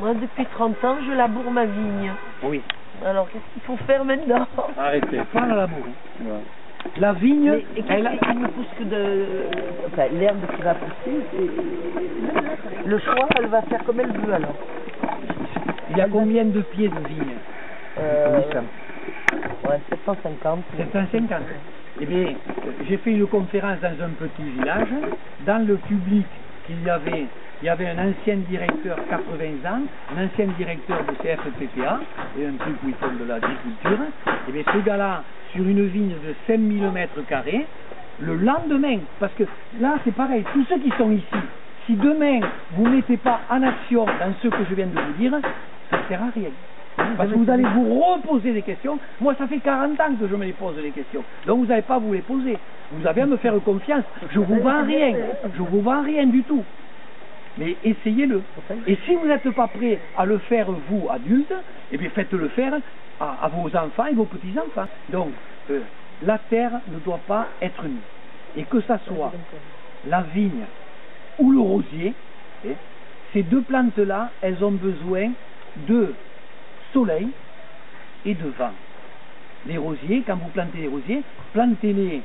Moi, depuis 30 ans, je laboure ma vigne. Oui. Alors, qu'est-ce qu'il faut faire maintenant? Arrêtez, pas la labourer. La vigne, Et qu'est-ce qui ne pousse que de... Enfin, l'herbe qui va pousser, c'est... Le choix, elle va faire comme elle veut, alors. il y a combien de pieds de vigne? Ouais, 750. 750. Eh bien, j'ai fait une conférence dans un petit village. Dans le public, il y avait un ancien directeur, 80 ans, un ancien directeur de CFPPA, et un truc où ils font de l'agriculture. Et bien, ce gars-là, sur une vigne de 5000 mètres carrés, le lendemain, parce que là, c'est pareil, tous ceux qui sont ici, si demain, vous ne mettez pas en action dans ce que je viens de vous dire, ça ne sert à rien. Parce que vous allez vous reposer des questions. Moi, ça fait 40 ans que je me les pose les questions. Donc, vous n'avez pas à vous les poser. Vous avez à me faire confiance. Je vous vends rien. Je vous vends rien du tout. Mais essayez-le. Et si vous n'êtes pas prêt à le faire, vous, adultes, eh bien, faites-le faire à vos enfants et vos petits-enfants. Donc, la terre ne doit pas être nue. Et que ça soit la vigne ou le rosier, ces deux plantes-là, elles ont besoin de soleil et de vent. Les rosiers, quand vous plantez les rosiers, plantez-les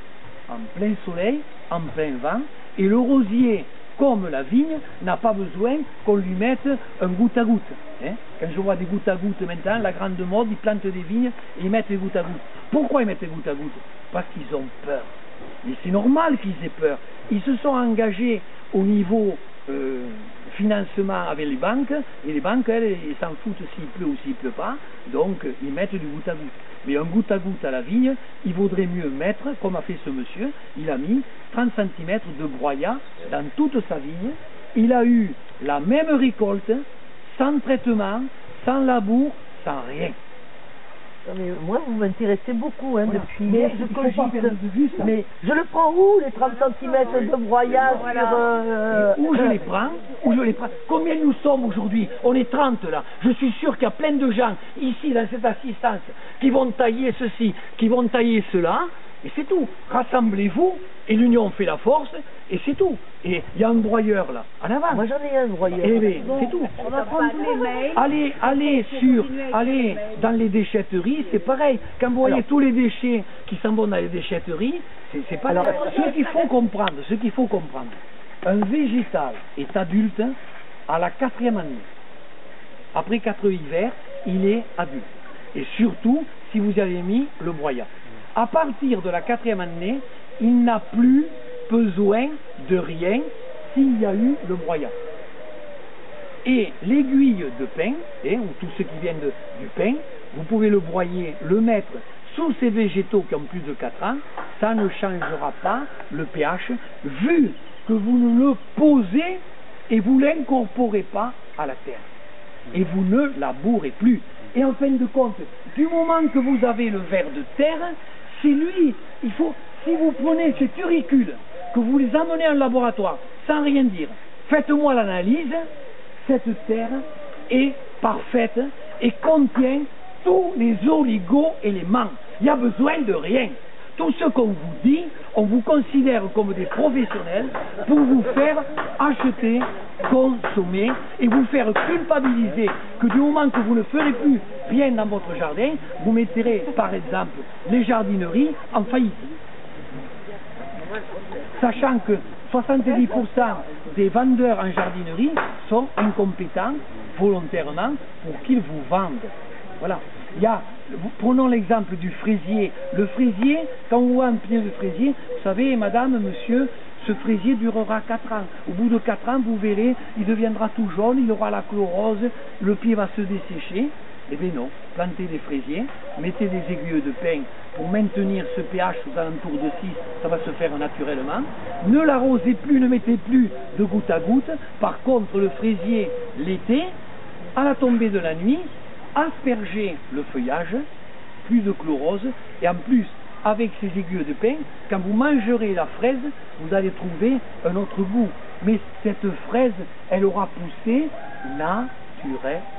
en plein soleil, en plein vent, et le rosier, comme la vigne, n'a pas besoin qu'on lui mette un goutte à goutte. Quand je vois des gouttes à goutte maintenant, la grande mode, ils plantent des vignes et ils mettent des gouttes à goutte. Pourquoi ils mettent des gouttes à goutte? Parce qu'ils ont peur. Mais c'est normal qu'ils aient peur. Ils se sont engagés au niveau financement avec les banques, et les banques, elles, ils s'en foutent s'il pleut ou s'il pleut pas, donc ils mettent du goutte à goutte. Mais un goutte à goutte à la vigne, il vaudrait mieux mettre, comme a fait ce monsieur, il a mis 30 cm de broyat dans toute sa vigne, il a eu la même récolte, sans traitement, sans labour, sans rien. Mais moi, vous m'intéressez beaucoup voilà. depuis. Mais je cogite. Mais je le prends où, les 30 cm de broyat Où je les prends? Combien nous sommes aujourd'hui? On est 30 là. Je suis sûr qu'il y a plein de gens ici dans cette assistance qui vont tailler ceci, qui vont tailler cela. Et c'est tout. Rassemblez-vous et l'union fait la force et c'est tout. Et il y a un broyeur là, en avant. Moi j'en ai un broyeur. Eh bien, c'est tout. On va prendre les mails. Allez dans les déchetteries, c'est pareil. Quand vous voyez tous les déchets qui s'en vont dans les déchetteries, c'est pas. Alors, ce qu'il faut comprendre, un végétal est adulte à la 4e année. Après 4 hivers, il est adulte. Et surtout, si vous avez mis le broyat. À partir de la 4e année, il n'a plus besoin de rien s'il y a eu le broyat. Et l'aiguille de pin, ou tout ce qui vient du pin, vous pouvez le broyer, le mettre sous ces végétaux qui ont plus de 4 ans, ça ne changera pas le pH, vu que vous ne le posez et vous ne l'incorporez pas à la terre. Et vous ne labourez plus. Et en fin de compte, du moment que vous avez le ver de terre, c'est lui, il faut, si vous prenez ces turicules, que vous les amenez en laboratoire, sans rien dire, faites-moi l'analyse, cette terre est parfaite et contient tous les oligo-éléments. Il n'y a besoin de rien. Tout ce qu'on vous dit, on vous considère comme des professionnels pour vous faire acheter, consommer et vous faire culpabiliser que du moment que vous ne ferez plus rien dans votre jardin, vous mettrez par exemple les jardineries en faillite. Sachant que 70% des vendeurs en jardinerie sont incompétents volontairement pour qu'ils vous vendent. Voilà. Prenons l'exemple du fraisier. Le fraisier, quand on voit un pied de fraisier, vous savez, madame, monsieur, ce fraisier durera 4 ans. Au bout de 4 ans, vous verrez, il deviendra tout jaune, il aura la chlorose, le pied va se dessécher. Eh bien non, plantez des fraisiers, mettez des aiguilles de pin pour maintenir ce pH aux alentours de 6, ça va se faire naturellement. Ne l'arrosez plus, ne mettez plus de goutte à goutte. Par contre, le fraisier, l'été, à la tombée de la nuit, aspergez le feuillage, plus de chlorose, et en plus, avec ces aiguilles de pin, quand vous mangerez la fraise, vous allez trouver un autre goût. Mais cette fraise, elle aura poussé naturellement.